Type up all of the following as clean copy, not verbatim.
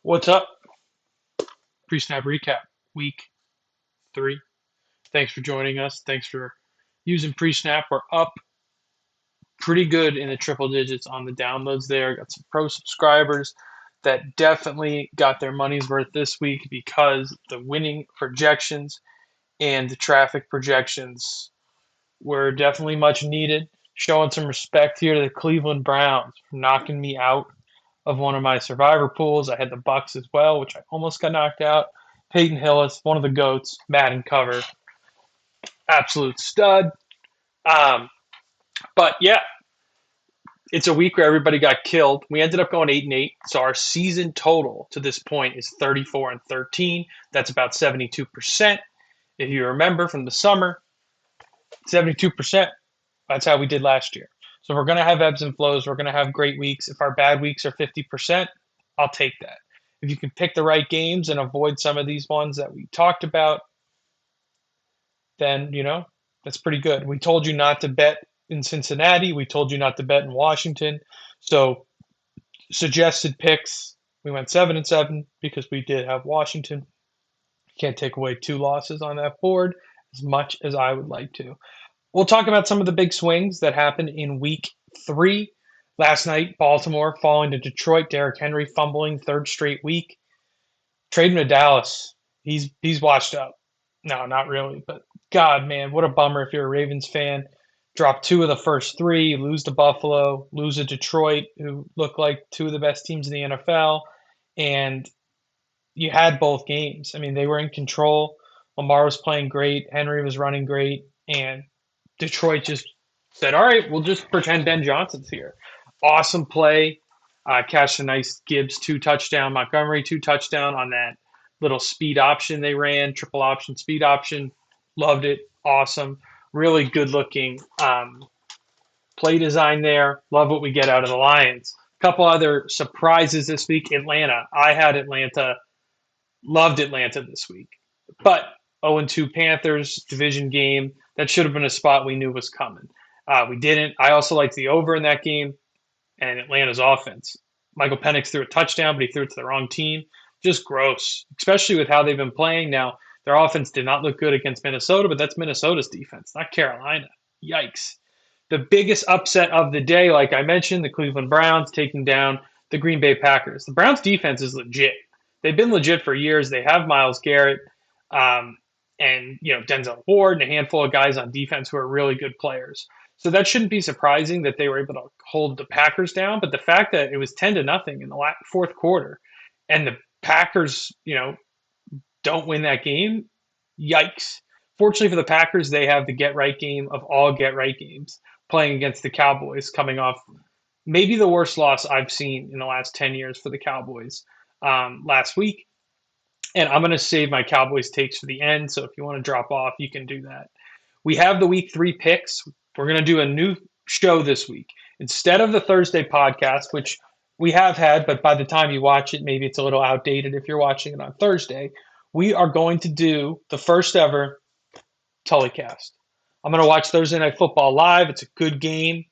What's up? PreSnap recap, week 3. Thanks for joining us. Thanks for using PreSnap. We're up pretty good in the triple digits on the downloads there. Got some pro subscribers that definitely got their money's worth this week because the winning projections and the traffic projections were definitely much needed. Showing some respect here to the Cleveland Browns for knocking me out of one of my survivor pools. I had the Bucks as well, which I almost got knocked out. Peyton Hillis, one of the goats, Madden cover, absolute stud. Um, but yeah, it's a week where everybody got killed. We ended up going 8-8, so our season total to this point is 34-13. That's about 72%. If you remember from the summer, 72%. That's how we did last year. So we're going to have ebbs and flows. We're going to have great weeks. If our bad weeks are 50%, I'll take that. If you can pick the right games and avoid some of these ones that we talked about, then, that's pretty good. We told you not to bet in Cincinnati. We told you not to bet in Washington. So suggested picks, we went 7-7 because we did have Washington. Can't take away 2 losses on that board as much as I would like to. We'll talk about some of the big swings that happened in week 3. Last night, Baltimore falling to Detroit. Derrick Henry fumbling 3rd straight week. Trade him to Dallas. He's washed up. No, not really. But God, man, what a bummer if you're a Ravens fan. Drop 2 of the first 3, lose to Buffalo, lose to Detroit, who look like 2 of the best teams in the NFL. And you had both games. I mean, they were in control. Lamar was playing great. Henry was running great. And Detroit just said, all right, we'll just pretend Ben Johnson's here. Awesome play. Catched a nice Gibbs 2 touchdown, Montgomery 2 touchdown on that little speed option they ran, triple option, speed option. Loved it. Awesome. Really good looking play design there. Love what we get out of the Lions. A couple other surprises this week. Atlanta. I had Atlanta. Loved Atlanta this week. But 0-2 Panthers, division game. That should have been a spot we knew was coming. We didn't. I also liked the over in that game and Atlanta's offense. Michael Penix threw a touchdown, but he threw it to the wrong team. Just gross, especially with how they've been playing. Now, their offense did not look good against Minnesota, but that's Minnesota's defense, not Carolina. Yikes. The biggest upset of the day, like I mentioned, the Cleveland Browns taking down the Green Bay Packers. The Browns defense is legit. They've been legit for years. They have Myles Garrett and Denzel Ward and a handful of guys on defense who are really good players. So that shouldn't be surprising that they were able to hold the Packers down. But the fact that it was 10-0 in the fourth quarter and the Packers, don't win that game, yikes. Fortunately for the Packers, they have the get-right game of all get-right games, playing against the Cowboys, coming off maybe the worst loss I've seen in the last 10 years for the Cowboys last week. And I'm going to save my Cowboys takes for the end, so if you want to drop off, you can do that. We have the week 3 picks. We're going to do a new show this week. Instead of the Thursday podcast, which we have had, but by the time you watch it, maybe it's a little outdated if you're watching it on Thursday, we are going to do the first ever Tullycast. I'm going to watch Thursday Night Football live. It's a good game.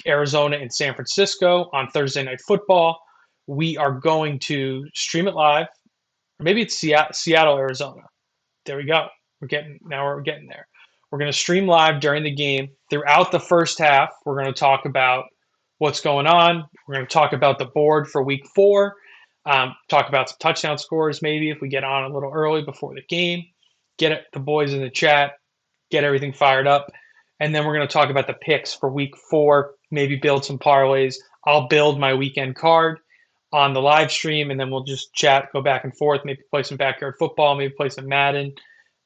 Arizona and San Francisco on Thursday Night Football. We are going to stream it live. Or maybe it's Seattle, Arizona. There we go. We're getting there. We're going to stream live during the game. Throughout the first half, we're going to talk about what's going on. We're going to talk about the board for week 4. Talk about some touchdown scores maybe if we get on a little early before the game. Get the boys in the chat. Get everything fired up. And then we're going to talk about the picks for week 4. Maybe build some parlays. I'll build my weekend card on the live stream, and then we'll just chat, go back and forth, maybe play some backyard football, maybe play some Madden,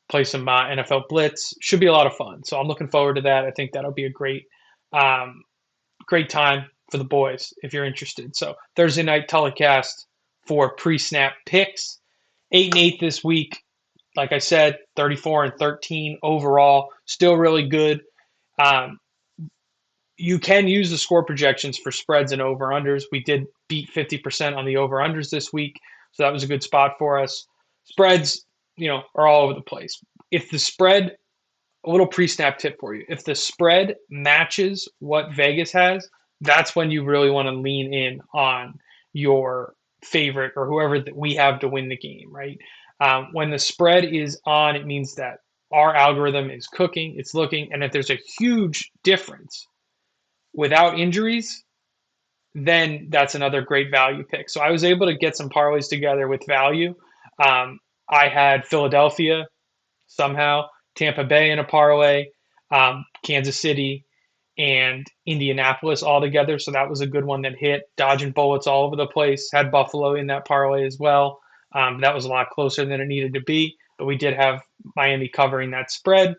play some NFL Blitz. Should be a lot of fun. So I'm looking forward to that. I think that'll be a great time for the boys if you're interested. So Thursday night telecast for pre-snap picks. 8-8 this week. Like I said, 34-13 overall. Still really good. You can use the score projections for spreads and over-unders. We did beat 50% on the over-unders this week, so that was a good spot for us. Spreads, are all over the place. If the spread, a little pre-snap tip for you, if the spread matches what Vegas has, that's when you really want to lean in on your favorite or whoever that we have to win the game, right? When the spread is on, it means that our algorithm is cooking, it's looking, and if there's a huge difference without injuries, then that's another great value pick. So I was able to get some parlays together with value. Um, I had Philadelphia somehow, Tampa Bay in a parlay, Kansas City, and Indianapolis all together. So that was a good one that hit. Dodging bullets all over the place. Had Buffalo in that parlay as well. That was a lot closer than it needed to be, but we did have Miami covering that spread.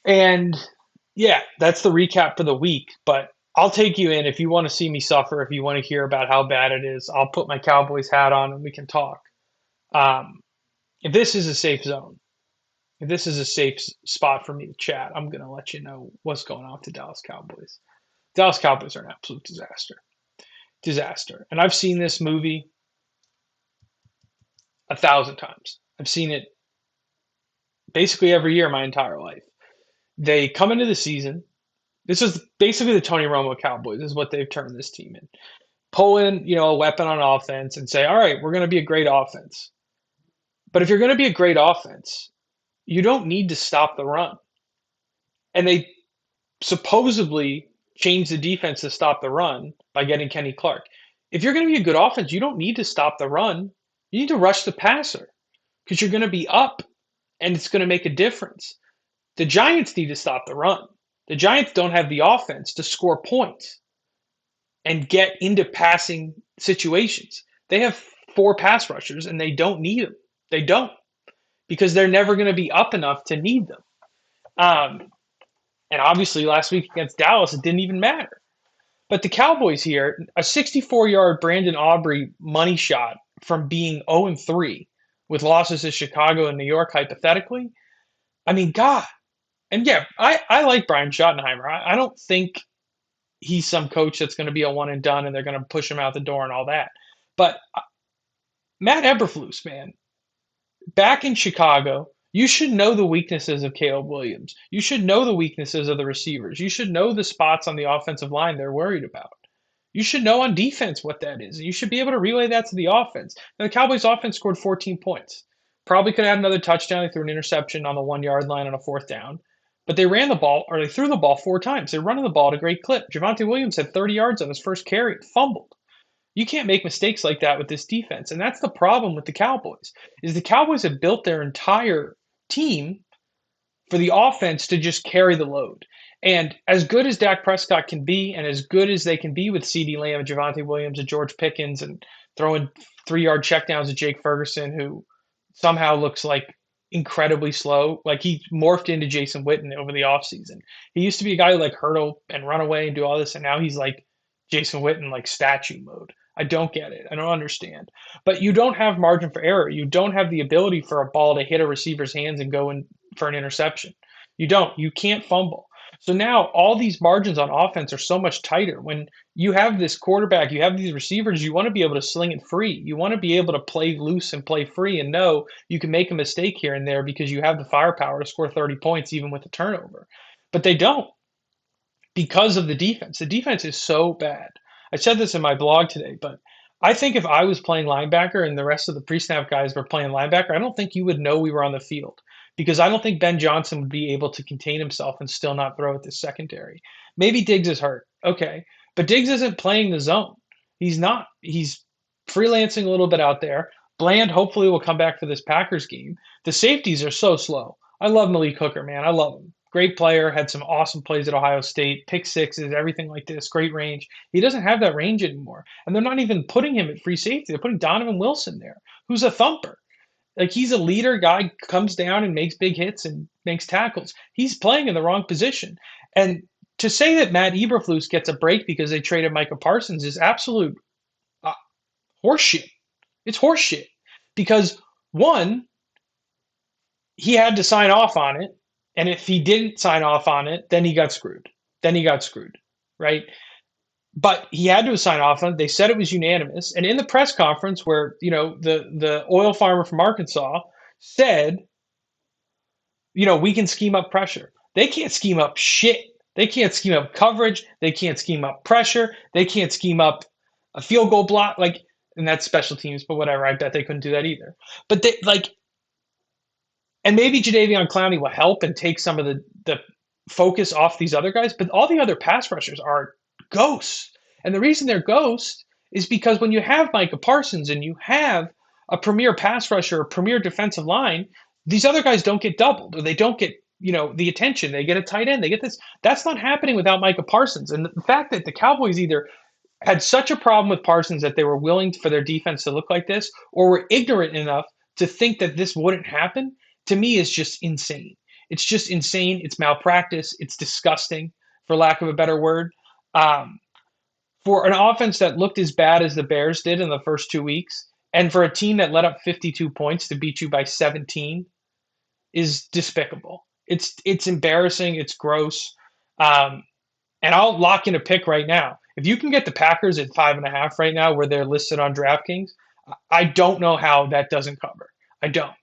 And yeah, that's the recap for the week. But I'll take you in if you want to see me suffer, if you want to hear about how bad it is. I'll put my Cowboys hat on and we can talk. Um, if this is a safe zone, if this is a safe spot for me to chat, I'm going to let you know what's going on with the Dallas Cowboys. Dallas Cowboys are an absolute disaster. Disaster. And I've seen this movie 1,000 times. I've seen it basically every year my entire life. They come into the season. This is basically the Tony Romo Cowboys, is what they've turned this team in. Pull in, a weapon on offense and say, all right, we're going to be a great offense. But if you're going to be a great offense, you don't need to stop the run. And they supposedly changed the defense to stop the run by getting Kenny Clark. If you're going to be a good offense, you don't need to stop the run. You need to rush the passer because you're going to be up and it's going to make a difference. The Giants need to stop the run. The Giants don't have the offense to score points and get into passing situations. They have 4 pass rushers and they don't need them. They don't, because they're never going to be up enough to need them. And obviously last week against Dallas, it didn't even matter. But the Cowboys here, a 64-yard Brandon Aubrey money shot from being 0-3 with losses to Chicago and New York, hypothetically. I mean, God. And yeah, I like Brian Schottenheimer. I don't think he's some coach that's going to be a one and done and they're going to push him out the door and all that. But Matt Eberflus, man, back in Chicago, you should know the weaknesses of Caleb Williams. You should know the weaknesses of the receivers. You should know the spots on the offensive line they're worried about. You should know on defense what that is. You should be able to relay that to the offense. Now, the Cowboys' offense scored 14 points. Probably could have had another touchdown. They threw an interception on the 1-yard line on a 4th down. But they ran the ball, or they threw the ball 4 times. They're running the ball at a great clip. Javonte Williams had 30 yards on his first carry, fumbled. You can't make mistakes like that with this defense. And that's the problem with the Cowboys, is the Cowboys have built their entire team for the offense to just carry the load. And as good as Dak Prescott can be, and as good as they can be with CeeDee Lamb and Javonte Williams and George Pickens and throwing 3-yard checkdowns at Jake Ferguson, who somehow looks like incredibly slow. Like he morphed into Jason Witten over the offseason. He used to be a guy who like hurdle and run away and do all this, and now he's like Jason Witten, like statue mode. I don't get it. I don't understand. But you don't have margin for error. You don't have the ability for a ball to hit a receiver's hands and go in for an interception. You don't. You can't fumble. So now all these margins on offense are so much tighter. When you have this quarterback, you have these receivers, you want to be able to sling it free. You want to be able to play loose and play free and know you can make a mistake here and there because you have the firepower to score 30 points even with a turnover. But they don't, because of the defense. The defense is so bad. I said this in my blog today, but I think if I was playing linebacker and the rest of the pre-snap guys were playing linebacker, I don't think you would know we were on the field, because I don't think Ben Johnson would be able to contain himself and still not throw at the secondary. Maybe Diggs is hurt. Okay. But Diggs isn't playing the zone. He's not. He's freelancing a little bit out there. Bland hopefully will come back for this Packers game. The safeties are so slow. I love Malik Hooker, man. I love him. Great player, had some awesome plays at Ohio State, pick sixes, everything like this, great range. He doesn't have that range anymore. And they're not even putting him at free safety. They're putting Donovan Wilson there, who's a thumper. Like, he's a leader guy, comes down and makes big hits and makes tackles. He's playing in the wrong position. And to say that Matt Eberflus gets a break because they traded Micah Parsons is absolute horseshit. It's horseshit. Because, one, he had to sign off on it. And if he didn't sign off on it, then he got screwed. Right? But he had to sign off on it. They said it was unanimous. And in the press conference where, the oil farmer from Arkansas said, we can scheme up pressure. They can't scheme up shit. They can't scheme up coverage. They can't scheme up pressure. They can't scheme up a field goal block, like, and that's special teams, but whatever. I bet they couldn't do that either. But they like, and maybe Jadeveon Clowney will help and take some of the focus off these other guys. But all the other pass rushers are ghosts, and the reason they're ghosts is because when you have Micah Parsons and you have a premier pass rusher, a premier defensive line, these other guys don't get doubled or they don't get the attention. They get a tight end. They get this. That's not happening without Micah Parsons. And the fact that the Cowboys either had such a problem with Parsons that they were willing for their defense to look like this, or were ignorant enough to think that this wouldn't happen, to me is just insane. It's just insane. It's malpractice. It's disgusting, for lack of a better word. Um, for an offense that looked as bad as the Bears did in the first 2 weeks, and for a team that let up 52 points to beat you by 17, is despicable. It's embarrassing. It's gross. Um, and I'll lock in a pick right now. If you can get the Packers at 5.5 right now, where they're listed on DraftKings, I don't know how that doesn't cover. I don't.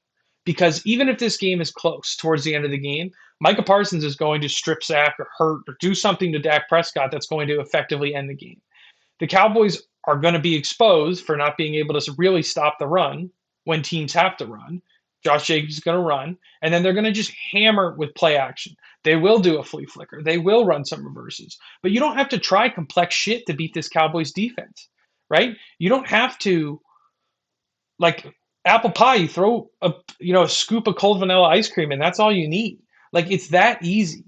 Because even if this game is close towards the end of the game, Micah Parsons is going to strip sack or hurt or do something to Dak Prescott that's going to effectively end the game. The Cowboys are going to be exposed for not being able to really stop the run when teams have to run. Josh Jacobs is going to run, and then they're going to just hammer with play action. They will do a flea flicker. They will run some reverses. But you don't have to try complex shit to beat this Cowboys defense, right? You don't have to, like apple pie, you throw a scoop of cold vanilla ice cream, and that's all you need. Like, it's that easy.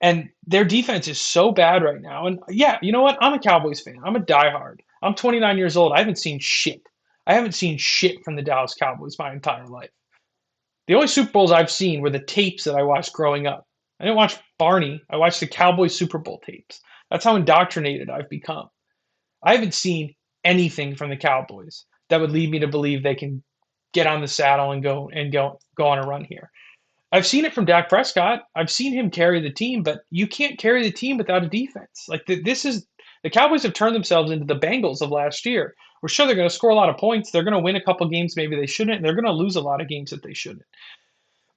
And their defense is so bad right now. And yeah, you know what? I'm a Cowboys fan. I'm a diehard. I'm 29 years old. I haven't seen shit. I haven't seen shit from the Dallas Cowboys my entire life. The only Super Bowls I've seen were the tapes that I watched growing up. I didn't watch Barney. I watched the Cowboys Super Bowl tapes. That's how indoctrinated I've become. I haven't seen anything from the Cowboys that would lead me to believe they can get on the saddle and go on a run here. I've seen it from Dak Prescott. I've seen him carry the team, but you can't carry the team without a defense. Like, this is the Cowboys have turned themselves into the Bengals of last year. We're sure they're going to score a lot of points. They're going to win a couple games maybe they shouldn't, and they're going to lose a lot of games that they shouldn't.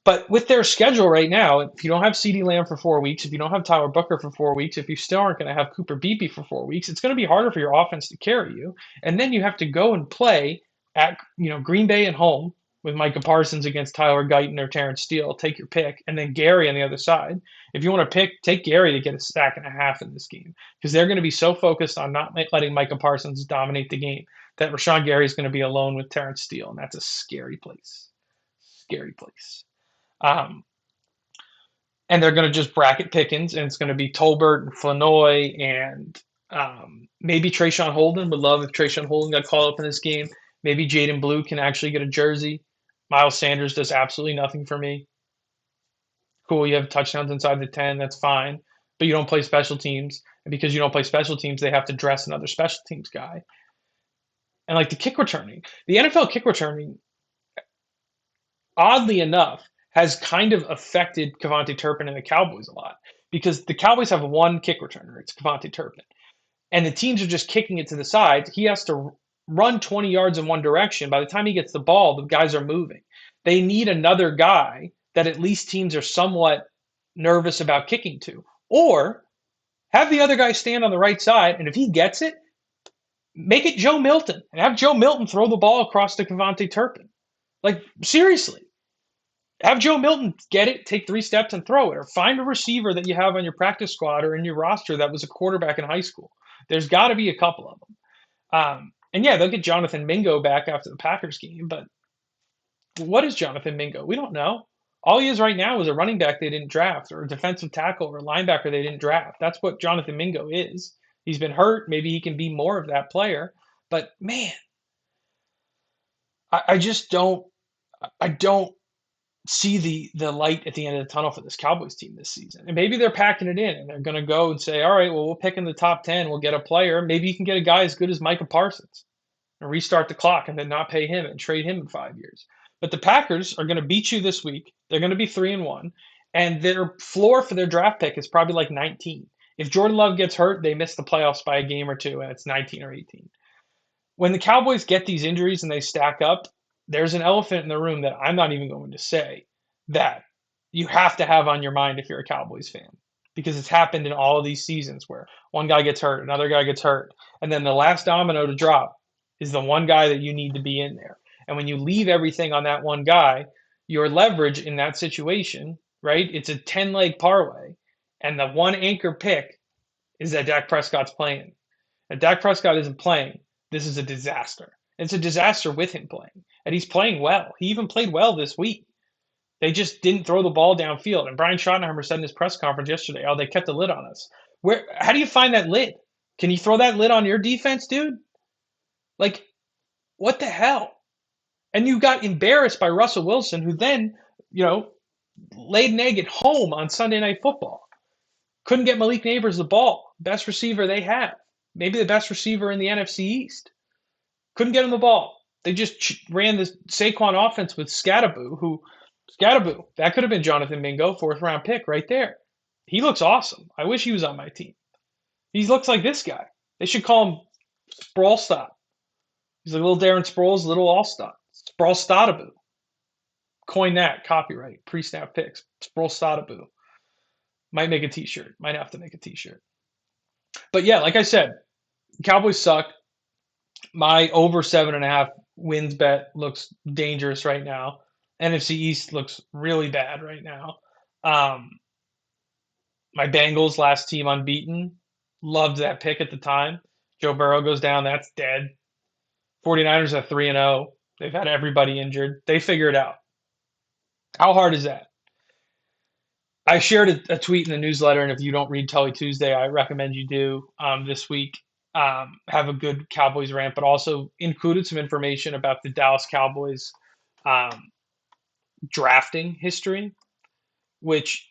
But with their schedule right now, if you don't have CeeDee Lamb for 4 weeks, if you don't have Tyler Booker for 4 weeks, if you still aren't going to have Cooper Beebe for 4 weeks, it's going to be harder for your offense to carry you. And then you have to go and play at Green Bay and home with Micah Parsons against Tyler Guyton or Terrence Steele. Take your pick. And then Gary on the other side. If you want to pick, take Gary to get a stack and a half in this game, because they're going to be so focused on not letting Micah Parsons dominate the game that Rashawn Gary is going to be alone with Terrence Steele. And that's a scary place. Scary place. Um, and they're going to just bracket Pickens, and it's going to be Tolbert and Flanoy and maybe Trayshawn Holden. Would love if Trayshawn Holden got called up in this game. Maybe Jaden Blue can actually get a jersey. Miles Sanders does absolutely nothing for me. Cool, you have touchdowns inside the 10, that's fine. But you don't play special teams. And because you don't play special teams, they have to dress another special teams guy. And like the kick returning, the NFL kick returning, oddly enough, has kind of affected Kevontae Turpin and the Cowboys a lot, because the Cowboys have one kick returner. It's Kevontae Turpin. And the teams are just kicking it to the side. He has to run 20 yards in one direction. By the time he gets the ball, the guys are moving. They need another guy that at least teams are somewhat nervous about kicking to. Or have the other guy stand on the right side, and if he gets it, make it Joe Milton and have Joe Milton throw the ball across to Kevontae Turpin. Like, seriously. Have Joe Milton get it, take 3 steps and throw it, or find a receiver that you have on your practice squad or in your roster that was a quarterback in high school. There's got to be a couple of them. And yeah, they'll get Jonathan Mingo back after the Packers game, but what is Jonathan Mingo? We don't know. All he is right now is a running back they didn't draft, or a defensive tackle, or a linebacker they didn't draft. That's what Jonathan Mingo is. He's been hurt. Maybe he can be more of that player. But man, I just don't. I don't see the light at the end of the tunnel for this Cowboys team this season. And maybe they're packing it in and they're going to go and say, all right, well, we'll pick in the top 10. We'll get a player. Maybe you can get a guy as good as Micah Parsons and restart the clock and then not pay him and trade him in 5 years. But the Packers are going to beat you this week. They're going to be 3-1. And their floor for their draft pick is probably like 19. If Jordan Love gets hurt, they miss the playoffs by a game or two, and it's 19 or 18. When the Cowboys get these injuries and they stack up, there's an elephant in the room that I'm not even going to say that you have to have on your mind if you're a Cowboys fan. because it's happened in all of these seasons where one guy gets hurt, another guy gets hurt, and then the last domino to drop is the one guy that you need to be in there. And when you leave everything on that one guy, your leverage in that situation, right? It's a 10 leg parlay, and the one anchor pick is that Dak Prescott's playing. If Dak Prescott isn't playing, this is a disaster. It's a disaster with him playing, and he's playing well. He even played well this week. They just didn't throw the ball downfield. And Brian Schottenheimer said in his press conference yesterday, "Oh, they kept the lid on us." Where? How do you find that lid? Can you throw that lid on your defense, dude? Like, what the hell? And you got embarrassed by Russell Wilson, who then, laid an egg at home on Sunday Night Football. Couldn't get Malik Neighbors the ball. Best receiver they have. Maybe the best receiver in the NFC East. Couldn't get him the ball. They just ran the Saquon offense with Scatterboo. That could have been Jonathan Mingo, 4th-round pick right there. He looks awesome. I wish he was on my team. He looks like this guy. They should call him Sprawlstott. He's like little Darren Sproles, little Allstott. Sprawlstottaboo. Coin that. Copyright. PreSnap picks. Sprawlstottaboo. Might make a t-shirt. Might have to make a t-shirt. But yeah, like I said, Cowboys suck. My over 7.5 wins bet looks dangerous right now. NFC East looks really bad right now. My Bengals, last team unbeaten, loved that pick at the time. Joe Burrow goes down, that's dead. 49ers are 3-0. They've had everybody injured. They figure it out. How hard is that? I shared a tweet in the newsletter, and if you don't read Tully Tuesday, I recommend you do this week. Have a good Cowboys rant, but also included some information about the Dallas Cowboys drafting history, which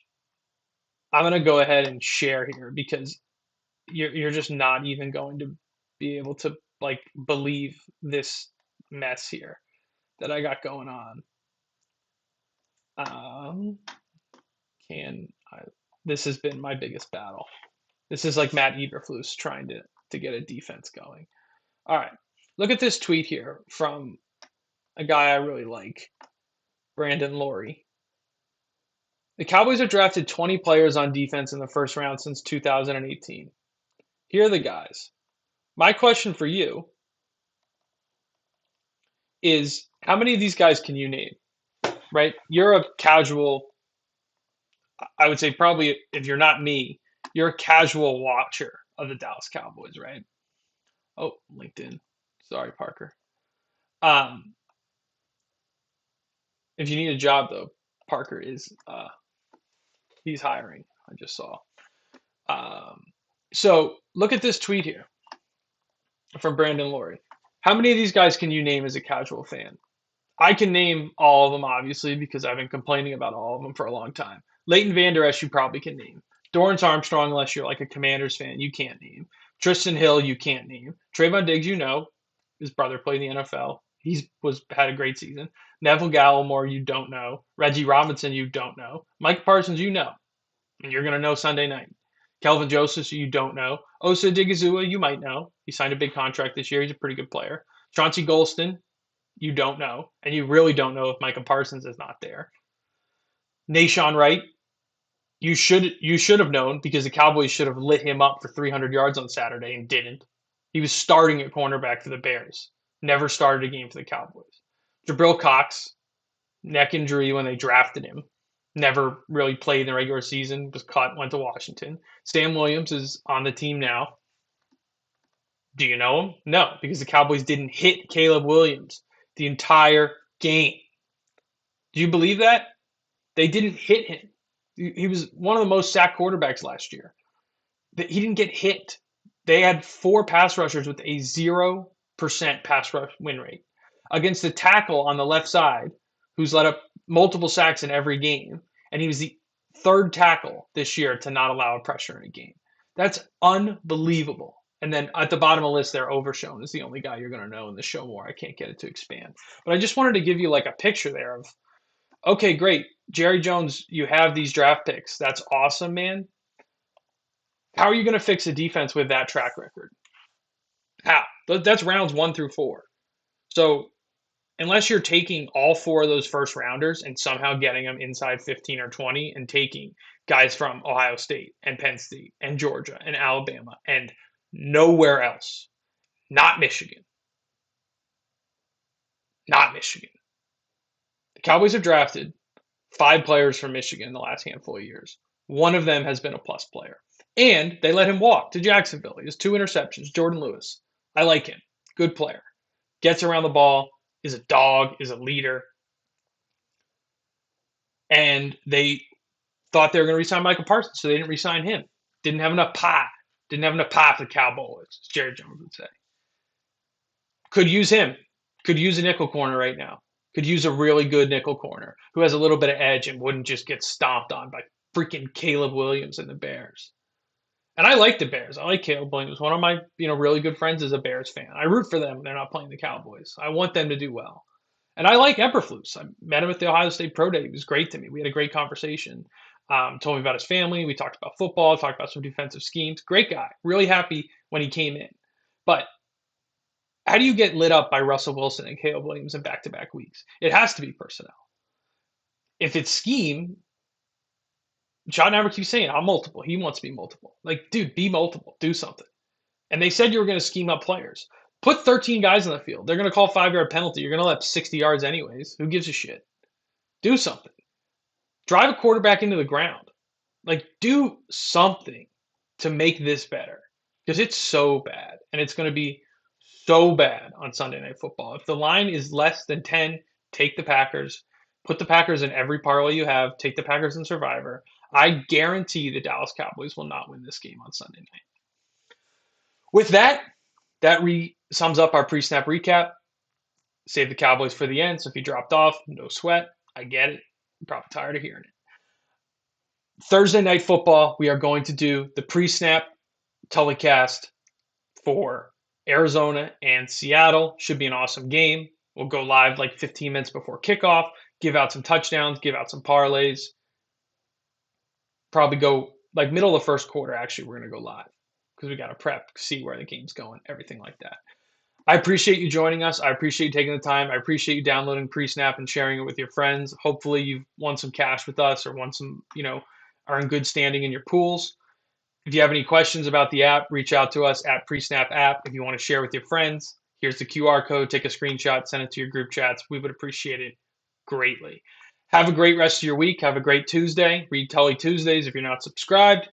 I'm going to go ahead and share here because you're just not even going to be able to believe this mess here that I got going on. This has been my biggest battle. This is like Matt Eberflus trying to get a defense going. All right, look at this tweet here from a guy I really like, Brandon Laurie. The Cowboys have drafted 20 players on defense in the first round since 2018. Here are the guys. My question for you is, how many of these guys can you name? Right? You're a casual, I would say probably if you're not me, you're a casual watcher of the Dallas Cowboys, right? Oh, LinkedIn. Sorry, Parker. If you need a job though, Parker is he's hiring. I just saw. So look at this tweet here from Brandon Laurie. How many of these guys can you name as a casual fan? I can name all of them, obviously, because I've been complaining about all of them for a long time. Leighton Vander Esch, you probably can name. Dorrance Armstrong, unless you're like a Commanders fan, you can't name. Tristan Hill, you can't name. Trayvon Diggs, you know. His brother played in the NFL. Had a great season. Neville Gallimore, you don't know. Reggie Robinson, you don't know. Mike Parsons, you know. And you're going to know Sunday night. Kelvin Joseph, you don't know. Osa Digizua, you might know. He signed a big contract this year. He's a pretty good player. Chauncey Golston, you don't know. And you really don't know if Micah Parsons is not there. Nashawn Wright, you should have known because the Cowboys should have lit him up for 300 yards on Saturday and didn't. He was starting at cornerback for the Bears. Never started a game for the Cowboys. Jabril Cox, neck injury when they drafted him. Never really played in the regular season. Was cut, went to Washington. Sam Williams is on the team now. Do you know him? No, because the Cowboys didn't hit Caleb Williams the entire game. Do you believe that? They didn't hit him. He was one of the most sacked quarterbacks last year. He didn't get hit. They had 4 pass rushers with a 0% pass rush win rate against the tackle on the left side who's let up multiple sacks in every game, and he was the 3rd tackle this year to not allow a pressure in a game. That's unbelievable. And then at the bottom of the list there, Overshown is the only guy you're going to know in the show more. I can't get it to expand. But I just wanted to give you like a picture there of, okay, great. Jerry Jones, you have these draft picks. That's awesome, man. How are you going to fix a defense with that track record? How? That's rounds 1 through 4. So unless you're taking all 4 of those first rounders and somehow getting them inside 15 or 20 and taking guys from Ohio State and Penn State and Georgia and Alabama and nowhere else. Not Michigan. Not Michigan. The Cowboys have drafted 5 players from Michigan in the last handful of years. One of them has been a plus player. And they let him walk to Jacksonville. He has 2 interceptions. Jordan Lewis. I like him. Good player. Gets around the ball, is a dog, is a leader. And they thought they were going to resign Michael Parsons, so they didn't resign him. Didn't have enough pie. Didn't have enough pie for the Cowboys, as Jerry Jones would say. Could use him. Could use a nickel corner right now. Could use a really good nickel corner who has a little bit of edge and wouldn't just get stomped on by freaking Caleb Williams and the Bears. And I like the Bears. I like Caleb Williams. One of my really good friends is a Bears fan. I root for them when they're not playing the Cowboys. I want them to do well. And I like Eberflus. I met him at the Ohio State Pro Day. He was great to me. We had a great conversation. Told me about his family. We talked about football, talked about some defensive schemes. Great guy. Really happy when he came in. But how do you get lit up by Russell Wilson and Caleb Williams in back-to-back weeks? It has to be personnel. If it's scheme, John Aver keeps saying, I'm multiple. He wants to be multiple. Like, dude, be multiple. Do something. And they said you were going to scheme up players. Put 13 guys on the field. They're going to call a 5-yard penalty. You're going to let 60 yards anyways. Who gives a shit? Do something. Drive a quarterback into the ground. Like, do something to make this better. Because it's so bad. And it's going to be so bad on Sunday Night Football. If the line is less than 10, take the Packers. Put the Packers in every parlay you have. Take the Packers in Survivor. I guarantee the Dallas Cowboys will not win this game on Sunday night. With that sums up our pre-snap recap. Save the Cowboys for the end, so if you dropped off, no sweat. I get it. You're probably tired of hearing it. Thursday Night Football, we are going to do the pre-snap telecast for Arizona and Seattle. Should be an awesome game. We'll go live like 15 minutes before kickoff, give out some touchdowns, give out some parlays. Probably go like middle of the first quarter, actually, we're going to go live because we got to prep, see where the game's going, everything like that. I appreciate you joining us. I appreciate you taking the time. I appreciate you downloading PreSnap and sharing it with your friends. Hopefully you've won some cash with us or won some, are in good standing in your pools. If you have any questions about the app, reach out to us at PreSnap app. If you want to share with your friends, here's the QR code. Take a screenshot, send it to your group chats. We would appreciate it greatly. Have a great rest of your week. Have a great Tuesday. Read Tully Tuesdays if you're not subscribed.